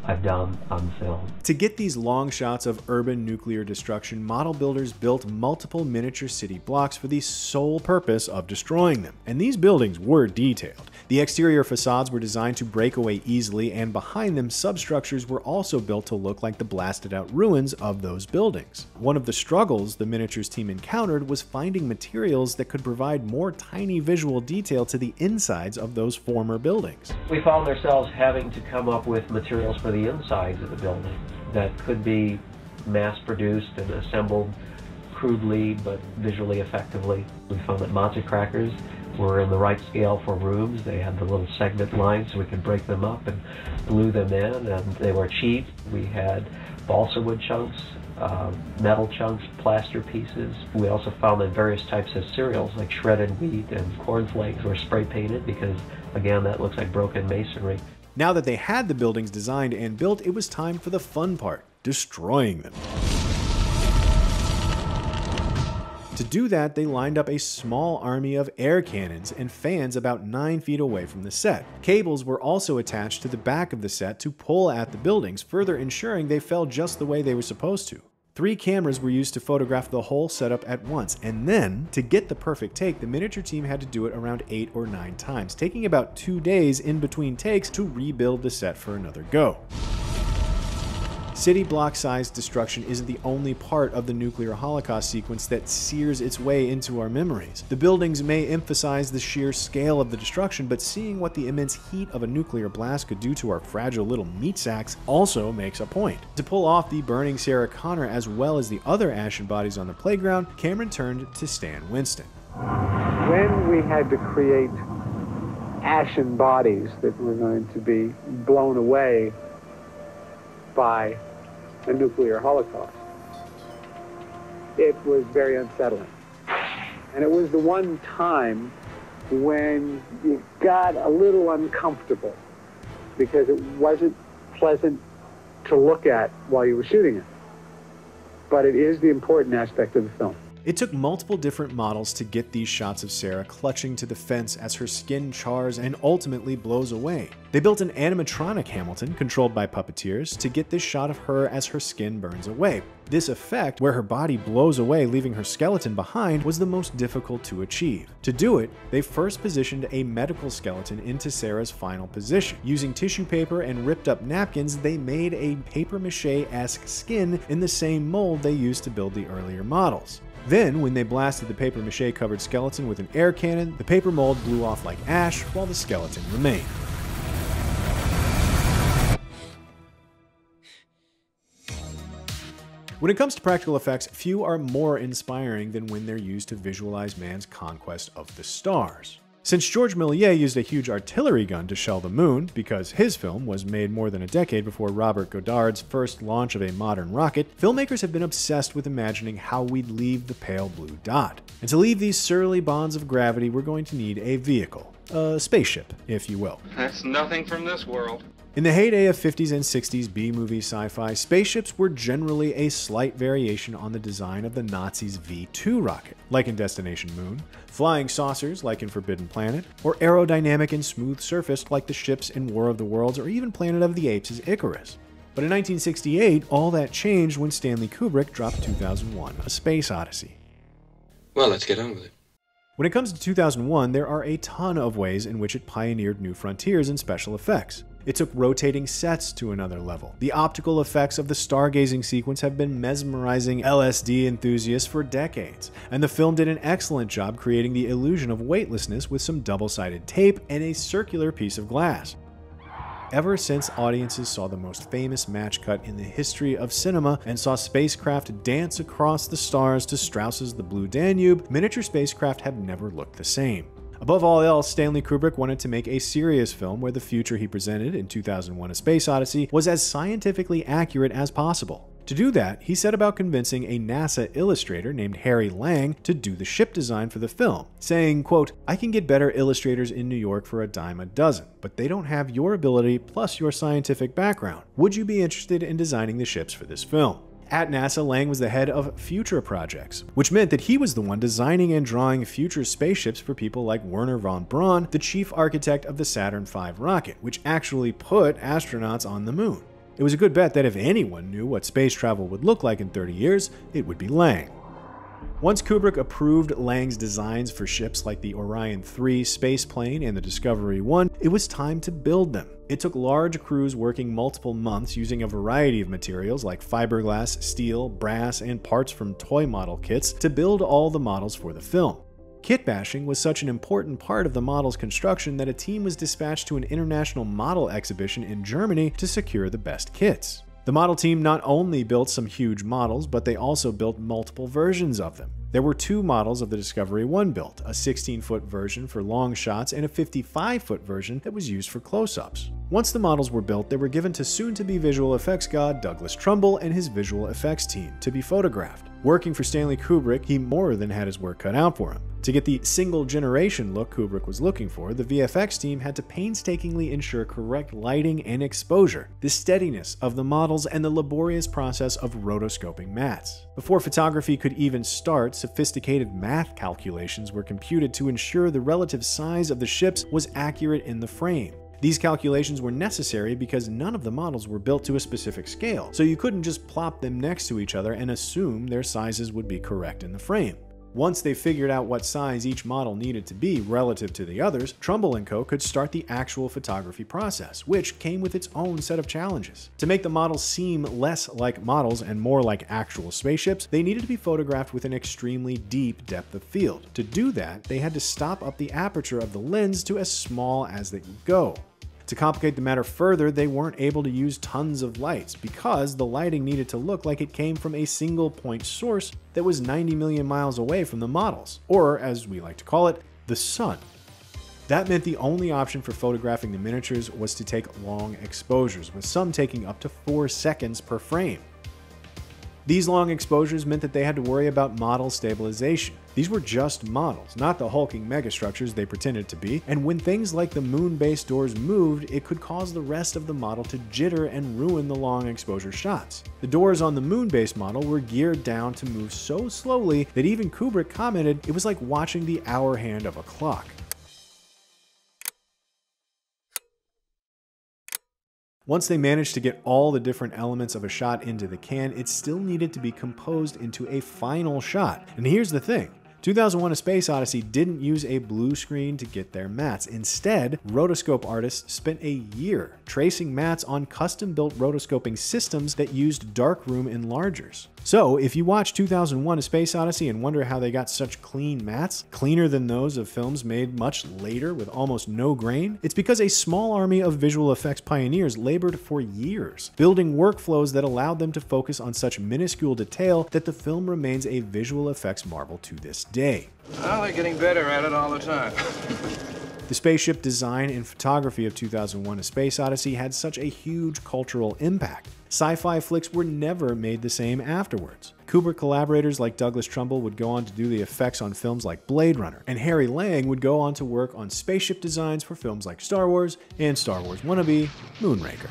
I've done on film. To get these long shots of urban nuclear destruction, model builders built multiple miniature city blocks for the sole purpose of destroying them. And these buildings were detailed. The exterior facades were designed to break away easily, and behind them, substructures were also built to look like the blasted out ruins of those buildings. One of the struggles the miniatures team encountered was finding materials that could provide more tiny visual detail to the insides of those former buildings. We found ourselves having to come up with materials for the insides of the building that could be mass-produced and assembled crudely but visually effectively. We found that monster crackers were in the right scale for rooms. They had the little segment lines so we could break them up and glue them in, and they were cheap. We had balsa wood chunks, metal chunks, plaster pieces. We also found that various types of cereals like shredded wheat and cornflakes were spray painted because, again, that looks like broken masonry. Now that they had the buildings designed and built, it was time for the fun part, destroying them. To do that, they lined up a small army of air cannons and fans about 9 feet away from the set. Cables were also attached to the back of the set to pull at the buildings, further ensuring they fell just the way they were supposed to. 3 cameras were used to photograph the whole setup at once, and then, to get the perfect take, the miniature team had to do it around 8 or 9 times, taking about 2 days in between takes to rebuild the set for another go. City block-sized destruction isn't the only part of the nuclear holocaust sequence that sears its way into our memories. The buildings may emphasize the sheer scale of the destruction, but seeing what the immense heat of a nuclear blast could do to our fragile little meat sacks also makes a point. To pull off the burning Sarah Connor as well as the other ashen bodies on the playground, Cameron turned to Stan Winston. When we had to create ashen bodies that were going to be blown away by a nuclear holocaust, it was very unsettling. And it was the one time when you got a little uncomfortable because it wasn't pleasant to look at while you were shooting it. But it is the important aspect of the film. It took multiple different models to get these shots of Sarah clutching to the fence as her skin chars and ultimately blows away. They built an animatronic Hamilton, controlled by puppeteers, to get this shot of her as her skin burns away. This effect, where her body blows away leaving her skeleton behind, was the most difficult to achieve. To do it, they first positioned a medical skeleton into Sarah's final position. Using tissue paper and ripped up napkins, they made a papier-mâché-esque skin in the same mold they used to build the earlier models. Then, when they blasted the papier-mâché covered skeleton with an air cannon, the paper mold blew off like ash while the skeleton remained. When it comes to practical effects, few are more inspiring than when they're used to visualize man's conquest of the stars. Since Georges Melies used a huge artillery gun to shell the moon, because his film was made more than a decade before Robert Goddard's first launch of a modern rocket, filmmakers have been obsessed with imagining how we'd leave the pale blue dot. And to leave these surly bonds of gravity, we're going to need a vehicle. A spaceship, if you will. That's nothing from this world. In the heyday of 50s and 60s B-movie sci-fi, spaceships were generally a slight variation on the design of the Nazis' V-2 rocket, like in Destination Moon, flying saucers, like in Forbidden Planet, or aerodynamic and smooth surfaced, like the ships in War of the Worlds or even Planet of the Apes' Icarus. But in 1968, all that changed when Stanley Kubrick dropped 2001: A Space Odyssey. Well, let's get on with it. When it comes to 2001, there are a ton of ways in which it pioneered new frontiers in special effects. It took rotating sets to another level. The optical effects of the stargazing sequence have been mesmerizing LSD enthusiasts for decades, and the film did an excellent job creating the illusion of weightlessness with some double-sided tape and a circular piece of glass. Ever since audiences saw the most famous match cut in the history of cinema and saw spacecraft dance across the stars to Strauss's The Blue Danube, miniature spacecraft have never looked the same. Above all else, Stanley Kubrick wanted to make a serious film where the future he presented in 2001: A Space Odyssey was as scientifically accurate as possible. To do that, he set about convincing a NASA illustrator named Harry Lang to do the ship design for the film, saying, quote, "I can get better illustrators in New York for a dime a dozen, but they don't have your ability plus your scientific background. Would you be interested in designing the ships for this film?" At NASA, Lang was the head of future projects, which meant that he was the one designing and drawing future spaceships for people like Wernher von Braun, the chief architect of the Saturn V rocket, which actually put astronauts on the moon. It was a good bet that if anyone knew what space travel would look like in 30 years, it would be Lang. Once Kubrick approved Lang's designs for ships like the Orion 3 spaceplane and the Discovery 1, it was time to build them. It took large crews working multiple months using a variety of materials like fiberglass, steel, brass, and parts from toy model kits to build all the models for the film. Kit bashing was such an important part of the model's construction that a team was dispatched to an international model exhibition in Germany to secure the best kits. The model team not only built some huge models, but they also built multiple versions of them. There were 2 models of the Discovery 1 built, a 16-foot version for long shots and a 55-foot version that was used for close-ups. Once the models were built, they were given to soon-to-be visual effects god Douglas Trumbull and his visual effects team to be photographed. Working for Stanley Kubrick, he more than had his work cut out for him. To get the single-generation look Kubrick was looking for, the VFX team had to painstakingly ensure correct lighting and exposure, the steadiness of the models, and the laborious process of rotoscoping mats. Before photography could even start, sophisticated math calculations were computed to ensure the relative size of the ships was accurate in the frame. These calculations were necessary because none of the models were built to a specific scale, so you couldn't just plop them next to each other and assume their sizes would be correct in the frame. Once they figured out what size each model needed to be relative to the others, Trumbull & Co. could start the actual photography process, which came with its own set of challenges. To make the models seem less like models and more like actual spaceships, they needed to be photographed with an extremely deep depth of field. To do that, they had to stop up the aperture of the lens to as small as they could go. To complicate the matter further, they weren't able to use tons of lights because the lighting needed to look like it came from a single point source that was 90 million miles away from the models, or as we like to call it, the sun. That meant the only option for photographing the miniatures was to take long exposures, with some taking up to 4 seconds per frame. These long exposures meant that they had to worry about model stabilization. These were just models, not the hulking megastructures they pretended to be, and when things like the moon base doors moved, it could cause the rest of the model to jitter and ruin the long exposure shots. The doors on the moon base model were geared down to move so slowly that even Kubrick commented it was like watching the hour hand of a clock. Once they managed to get all the different elements of a shot into the can, it still needed to be composed into a final shot. And here's the thing. 2001: A Space Odyssey didn't use a blue screen to get their mats. Instead, rotoscope artists spent a year tracing mats on custom-built rotoscoping systems that used darkroom enlargers. So, if you watch 2001: A Space Odyssey and wonder how they got such clean mats, cleaner than those of films made much later with almost no grain, it's because a small army of visual effects pioneers labored for years, building workflows that allowed them to focus on such minuscule detail that the film remains a visual effects marvel to this day. Well, they're getting better at it all the time. The spaceship design and photography of 2001: A Space Odyssey had such a huge cultural impact. Sci-fi flicks were never made the same afterwards. Kubrick collaborators like Douglas Trumbull would go on to do the effects on films like Blade Runner, and Harry Lang would go on to work on spaceship designs for films like Star Wars and Star Wars wannabe Moonraker.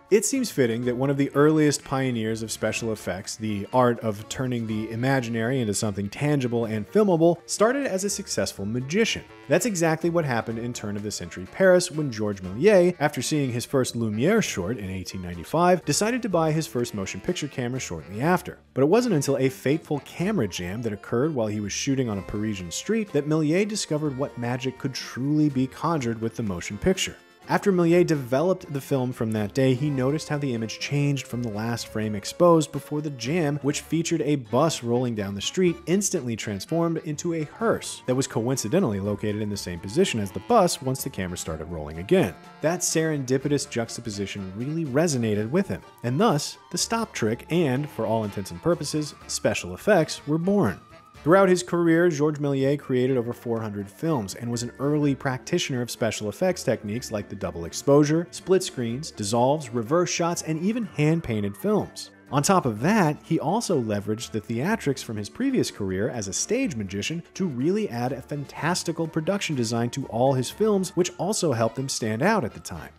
It seems fitting that one of the earliest pioneers of special effects, the art of turning the imaginary into something tangible and filmable, started as a successful magician. That's exactly what happened in turn-of-the-century Paris when Georges Melies, after seeing his first Lumiere short in 1895, decided to buy his first motion picture camera shortly after. But it wasn't until a fateful camera jam that occurred while he was shooting on a Parisian street that Melies discovered what magic could truly be conjured with the motion picture. After Melies developed the film from that day, he noticed how the image changed from the last frame exposed before the jam, which featured a bus rolling down the street, instantly transformed into a hearse that was coincidentally located in the same position as the bus once the camera started rolling again. That serendipitous juxtaposition really resonated with him, and thus the stop trick and, for all intents and purposes, special effects were born. Throughout his career, Georges Melies created over 400 films and was an early practitioner of special effects techniques like the double exposure, split screens, dissolves, reverse shots, and even hand-painted films. On top of that, he also leveraged the theatrics from his previous career as a stage magician to really add a fantastical production design to all his films, which also helped him stand out at the time.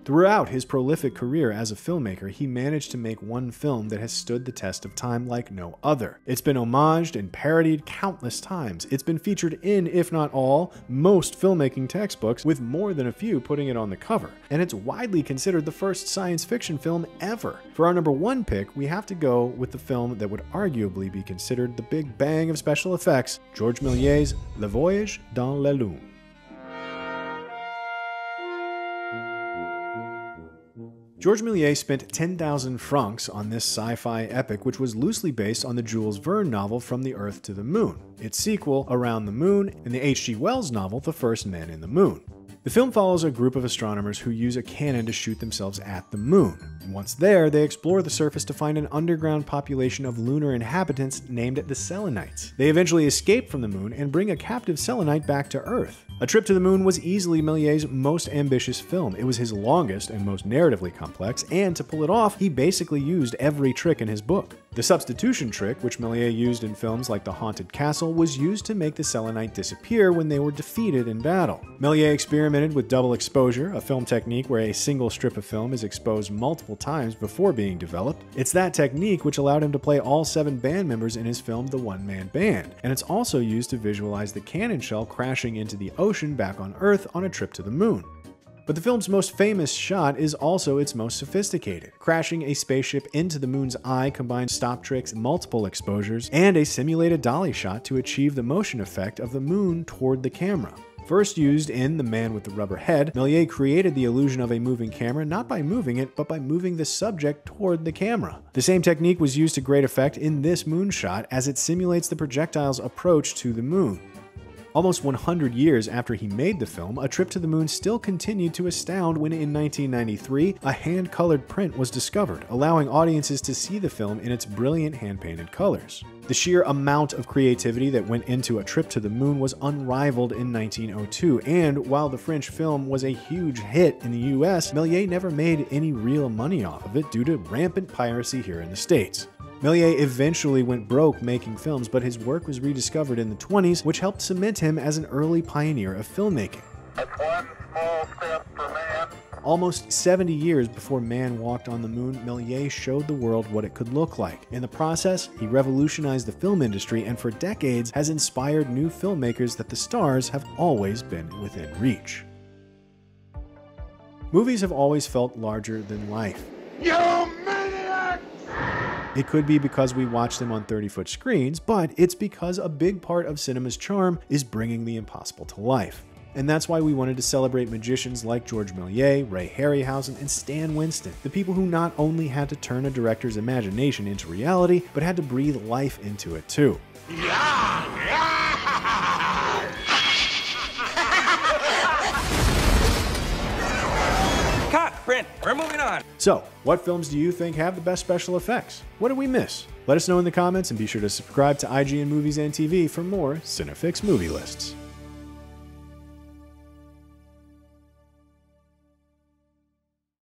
Throughout his prolific career as a filmmaker, he managed to make one film that has stood the test of time like no other. It's been homaged and parodied countless times. It's been featured in, if not all, most filmmaking textbooks, with more than a few putting it on the cover. And it's widely considered the first science fiction film ever. For our number one pick, we have to go with the film that would arguably be considered the big bang of special effects, Georges Méliès' Le Voyage dans la Lune. Georges Méliès spent 10,000 francs on this sci-fi epic, which was loosely based on the Jules Verne novel From the Earth to the Moon, its sequel, Around the Moon, and the H.G. Wells novel The First Men in the Moon. The The film follows a group of astronomers who use a cannon to shoot themselves at the moon. Once there, they explore the surface to find an underground population of lunar inhabitants named the Selenites. They eventually escape from the moon and bring a captive Selenite back to Earth. A Trip to the Moon was easily Méliès' most ambitious film. It was his longest and most narratively complex, and to pull it off, he basically used every trick in his book. The substitution trick, which Méliès used in films like The Haunted Castle, was used to make the Selenite disappear when they were defeated in battle. Méliès experimented with double exposure, a film technique where a single strip of film is exposed multiple times before being developed. It's that technique which allowed him to play all 7 band members in his film The One-Man Band, and it's also used to visualize the cannon shell crashing into the ocean back on Earth on a trip to the moon. But the film's most famous shot is also its most sophisticated. Crashing a spaceship into the moon's eye combines stop tricks, multiple exposures, and a simulated dolly shot to achieve the motion effect of the moon toward the camera. First used in The Man with the Rubber Head, Méliès created the illusion of a moving camera not by moving it, but by moving the subject toward the camera. The same technique was used to great effect in this moonshot, as it simulates the projectile's approach to the moon. Almost 100 years after he made the film, A Trip to the Moon still continued to astound when in 1993, a hand-colored print was discovered, allowing audiences to see the film in its brilliant hand-painted colors. The sheer amount of creativity that went into A Trip to the Moon was unrivaled in 1902, and while the French film was a huge hit in the US, Méliès never made any real money off of it due to rampant piracy here in the States. Méliès eventually went broke making films, but his work was rediscovered in the 20s, which helped cement him as an early pioneer of filmmaking. That's one small step for man. Almost 70 years before man walked on the moon, Méliès showed the world what it could look like. In the process, he revolutionized the film industry and for decades has inspired new filmmakers that the stars have always been within reach. Movies have always felt larger than life. You maniac! It could be because we watch them on 30-foot screens, but it's because a big part of cinema's charm is bringing the impossible to life. And that's why we wanted to celebrate magicians like Georges Melies, Ray Harryhausen, and Stan Winston, the people who not only had to turn a director's imagination into reality, but had to breathe life into it too. Cut! Brent, we're moving on! So, what films do you think have the best special effects? What did we miss? Let us know in the comments and be sure to subscribe to IGN Movies and TV for more CineFix movie lists.